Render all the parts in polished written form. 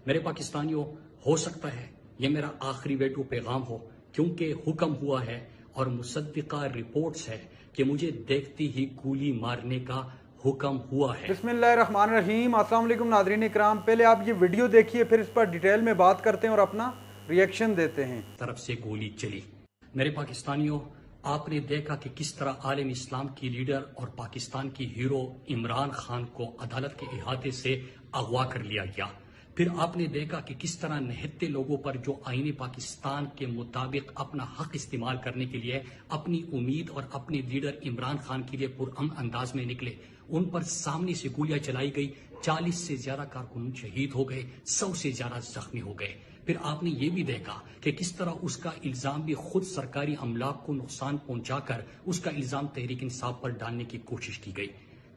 میرے پاکستانیوں، ہو سکتا ہے یہ میرا آخری ویڈیو پیغام ہو، کیونکہ حکم ہوا ہے اور مصدقہ رپورٹس ہے کہ مجھے دیکھتی ہی گولی مارنے کا حکم ہوا ہے۔ بسم اللہ الرحمن الرحیم۔ السلام علیکم ناظرین اکرام، پہلے آپ یہ ویڈیو دیکھیے پھر اس پر ڈیٹیل میں بات کرتے ہیں اور اپنا ریئیکشن دیتے ہیں۔ طرف سے گولی چلی۔ میرے پاکستانیوں، آپ نے دیکھا کہ کس طرح عالم اسلام کی لیڈر اور پاکستان کی ہیرو عمران خان کو عدالت کے احاطے سے اغوا کر لیا گیا۔ پھر آپ نے دیکھا کہ کس طرح نہتے لوگوں پر جو آئین پاکستان کے مطابق اپنا حق استعمال کرنے کے لیے اپنی امید اور اپنے لیڈر عمران خان کے لیے پرامن انداز میں نکلے، ان پر سامنے سے گولیاں چلائی گئی، 40 سے زیادہ کارکنان شہید ہو گئے، 100 سے زیادہ زخمی ہو گئے۔ پھر آپ نے یہ بھی دیکھا کہ کس طرح اس کا الزام بھی خود سرکاری املاک کو نقصان پہنچا کر اس کا الزام تحریک انصاف پر ڈالنے کی کوشش کی گئی۔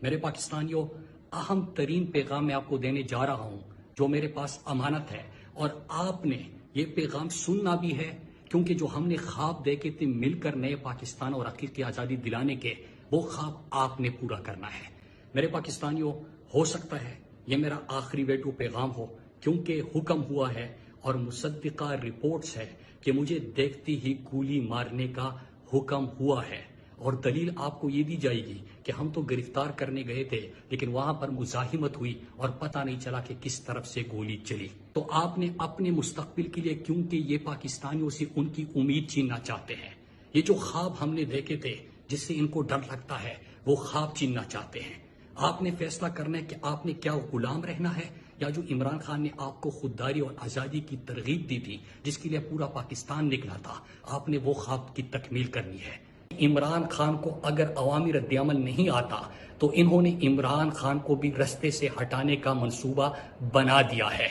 میرے پاکستانیوں، اہم ترین پیغام میں آپ کو دینے جا رہا ہوں جو میرے پاس امانت ہے، اور آپ نے یہ پیغام سننا بھی ہے، کیونکہ جو ہم نے خواب دیکھے تھے مل کر نئے پاکستان اور حقیقی آزادی دلانے کے، وہ خواب آپ نے پورا کرنا ہے۔ میرے پاکستانیوں، ہو سکتا ہے یہ میرا آخری ویڈیو پیغام ہو، کیونکہ حکم ہوا ہے اور مصدقہ رپورٹس ہے کہ مجھے دیکھتی ہی گولی مارنے کا حکم ہوا ہے، اور دلیل آپ کو یہ دی جائے گی کہ ہم تو گرفتار کرنے گئے تھے لیکن وہاں پر مزاحمت ہوئی اور پتہ نہیں چلا کہ کس طرف سے گولی چلی۔ تو آپ نے اپنے مستقبل کے لیے، کیونکہ یہ پاکستانیوں سے ان کی امید چھیننا چاہتے ہیں، یہ جو خواب ہم نے دیکھے تھے جس سے ان کو ڈر لگتا ہے، وہ خواب چھیننا چاہتے ہیں۔ آپ نے فیصلہ کرنا ہے کہ آپ نے کیا غلام رہنا ہے، یا جو عمران خان نے آپ کو خودداری اور آزادی کی ترغیب دی تھی، جس کے لیے پورا پاکستان نکلا تھا، آپ نے وہ خواب کی تکمیل کرنی ہے۔ عمران خان کو اگر عوامی رد عمل نہیں آتا تو انہوں نے عمران خان کو بھی رستے سے ہٹانے کا منصوبہ بنا دیا ہے۔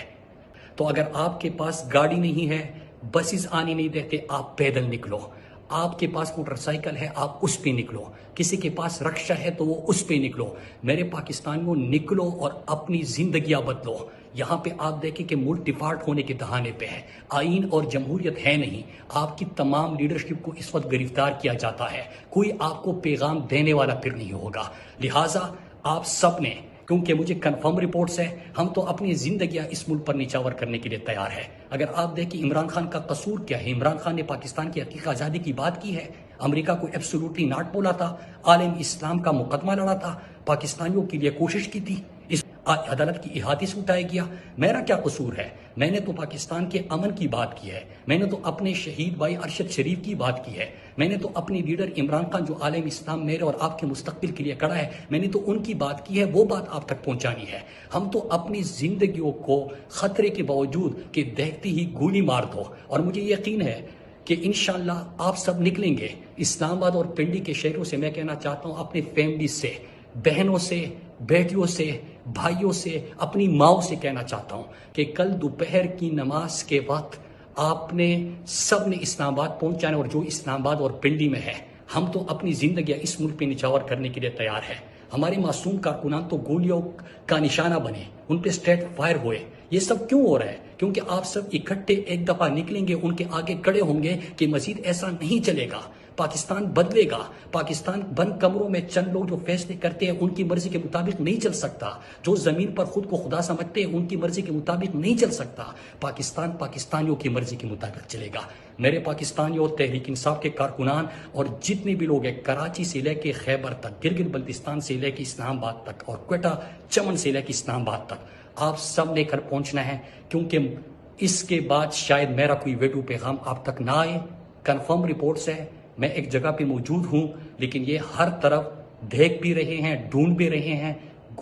تو اگر آپ کے پاس گاڑی نہیں ہے، بسز آنے نہیں دیتے، آپ پیدل نکلو۔ آپ کے پاس موٹر سائیکل ہے، آپ اس پہ نکلو۔ کسی کے پاس رکشہ ہے تو وہ اس پہ نکلو۔ میرے پاکستانیوں، نکلو اور اپنی زندگیاں بدلو۔ یہاں پہ آپ دیکھیں کہ ملک ڈیفالٹ ہونے کے دہانے پہ ہے، آئین اور جمہوریت ہے نہیں۔ آپ کی تمام لیڈرشپ کو اس وقت گرفتار کیا جاتا ہے، کوئی آپ کو پیغام دینے والا پھر نہیں ہوگا۔ لہٰذا آپ سب نے، کیونکہ مجھے کنفرم رپورٹس ہے، ہم تو اپنی زندگیاں اس ملک پر نچاور کرنے کے لیے تیار ہے۔ اگر آپ دیکھیں عمران خان کا قصور کیا ہے، عمران خان نے پاکستان کی حقیقی آزادی کی بات کی ہے، امریکہ کو ایبسولوٹلی ناٹ بولا تھا، عالم اسلام کا مقدمہ لڑا تھا، پاکستانیوں کے لیے کوشش کی تھی، اس عدالت کی احاطے سے اٹھایا گیا۔ میرا کیا قصور ہے؟ میں نے تو پاکستان کے امن کی بات کی ہے، میں نے تو اپنے شہید بھائی ارشد شریف کی بات کی ہے، میں نے تو اپنی لیڈر عمران خان جو عالم اسلام میرے اور آپ کے مستقبل کے لیے کھڑا ہے، میں نے تو ان کی بات کی ہے، وہ بات آپ تک پہنچانی ہے۔ ہم تو اپنی زندگیوں کو خطرے کے باوجود کہ دیکھتی ہی گولی مار دو، اور مجھے یقین ہے کہ انشاءاللہ آپ سب نکلیں گے۔ اسلام آباد اور پنڈی کے شہروں سے میں کہنا چاہتا ہوں، اپنے فیملی سے، بہنوں سے، بیٹیوں سے، بھائیوں سے، اپنی ماؤں سے کہنا چاہتا ہوں کہ کل دوپہر کی نماز کے وقت آپ نے سب نے اسلام آباد پہنچانا، اور جو اسلام آباد اور پنڈی میں ہے، ہم تو اپنی زندگیاں اس ملک پہ نچاور کرنے کے لیے تیار ہیں۔ ہمارے معصوم کارکنان تو گولیوں کا نشانہ بنے، ان پہ اسٹریٹ فائر ہوئے۔ یہ سب کیوں ہو رہا ہے؟ کیونکہ آپ سب اکٹھے ایک دفعہ نکلیں گے، ان کے آگے کھڑے ہوں گے کہ مزید ایسا نہیں چلے گا، پاکستان بدلے گا۔ پاکستان بند کمروں میں چند لوگ جو فیصلے کرتے ہیں ان کی مرضی کے مطابق نہیں چل سکتا، جو زمین پر خود کو خدا سمجھتے ہیں ان کی مرضی کے مطابق نہیں چل سکتا۔ پاکستان پاکستانیوں کی مرضی کے مطابق چلے گا۔ میرے پاکستانیوں، تحریک انصاف کے کارکنان اور جتنے بھی لوگ ہیں، کراچی سے لے کے خیبر تک، گلگت بلتستان سے لے کے اسلام آباد تک، اور کوئٹہ چمن سے لے کے اسلام آباد تک، آپ سب نے کر پہنچنا ہے، کیونکہ اس کے بعد شاید میرا کوئی ویڈیو پیغام آپ تک نہ آئے۔ کنفرم رپورٹس ہے، میں ایک جگہ پہ موجود ہوں، لیکن یہ ہر طرف دیکھ بھی رہے ہیں، ڈھونڈ بھی رہے ہیں،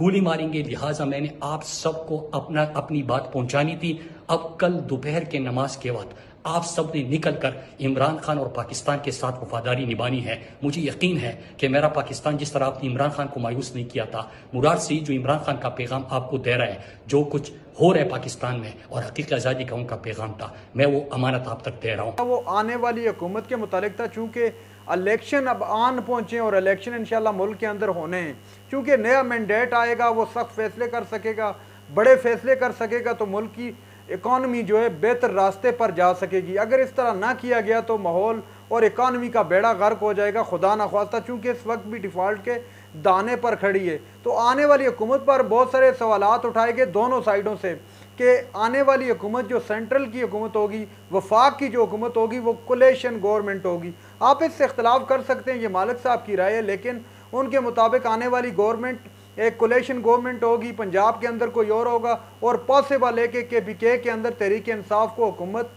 گولی ماریں گے۔ لہٰذا میں نے آپ سب کو اپنی بات پہنچانی تھی۔ اب کل دوپہر کے نماز کے وقت آپ سب نے نکل کر عمران خان اور پاکستان کے ساتھ وفاداری نبھانی ہے۔ مجھے یقین ہے کہ میرا پاکستان، جس طرح آپ نے عمران خان کو مایوس نہیں کیا تھا، مراد سے جو عمران خان کا پیغام آپ کو دے رہا ہے، جو کچھ ہو رہا ہے پاکستان میں اور حقیقی آزادی کا ان کا پیغام تھا، میں وہ امانت آپ تک دے رہا ہوں۔ وہ آنے والی حکومت کے متعلق تھا، چونکہ الیکشن اب آن پہنچے اور الیکشن انشاءاللہ ملک کے اندر ہونے ہیں، چونکہ نیا مینڈیٹ آئے گا، وہ سخت فیصلے کر سکے گا، بڑے فیصلے کر سکے گا، تو ملک کی اکانومی جو ہے بہتر راستے پر جا سکے گی۔ اگر اس طرح نہ کیا گیا تو ماحول اور اکانومی کا بیڑا غرق ہو جائے گا، خدا نخواستہ، چونکہ اس وقت بھی ڈیفالٹ کے دانے پر کھڑی ہے۔ تو آنے والی حکومت پر بہت سارے سوالات اٹھائے گئے دونوں سائیڈوں سے کہ آنے والی حکومت جو سینٹرل کی حکومت ہوگی، وفاق کی جو حکومت ہوگی، وہ کولیشن گورنمنٹ ہوگی۔ آپ اس سے اختلاف کر سکتے ہیں، یہ مالک صاحب کی رائے ہے، لیکن ان کے مطابق آنے والی گورنمنٹ ایک کولیشن گورنمنٹ ہوگی، پنجاب کے اندر کوئی اور ہوگا، اور پاسبل ہے کہ KPK کے اندر تحریک انصاف کو حکومت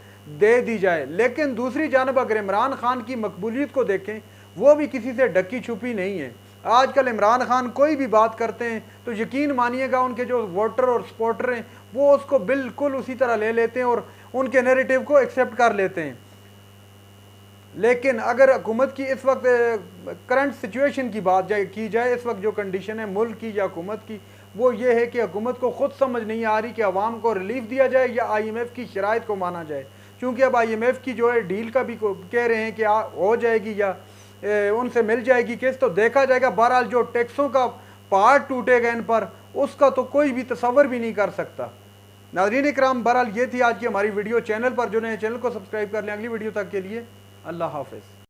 دے دی جائے۔ لیکن دوسری جانب اگر عمران خان کی مقبولیت کو دیکھیں، وہ بھی کسی سے ڈکی چھپی نہیں ہے۔ آج کل عمران خان کوئی بھی بات کرتے ہیں تو یقین مانیے گا ان کے جو ووٹر اور سپورٹر ہیں وہ اس کو بالکل اسی طرح لے لیتے ہیں اور ان کے نیریٹیو کو ایکسیپٹ کر لیتے ہیں۔ لیکن اگر حکومت کی اس وقت کرنٹ سچویشن کی بات کی جائے، اس وقت جو کنڈیشن ہے ملک کی یا حکومت کی، وہ یہ ہے کہ حکومت کو خود سمجھ نہیں آ رہی کہ عوام کو ریلیف دیا جائے یا IMF کی شرائط کو مانا جائے، کیونکہ اب IMF کی جو ہے ڈیل کا بھی کہہ رہے ہیں کہ ہو جائے گی یا ان سے مل جائے گی قسط، تو دیکھا جائے گا۔ بہرحال جو ٹیکسوں کا پارٹ ٹوٹے گا ان پر، اس کا تو کوئی بھی تصور بھی نہیں کر سکتا۔ ناظرین اکرام، بہرحال یہ تھی آج کی ہماری ویڈیو۔ چینل پر جو نئے چینل کو سبسکرائب کر لیں۔ اگلی ویڈیو تک کے لیے اللہ حافظ۔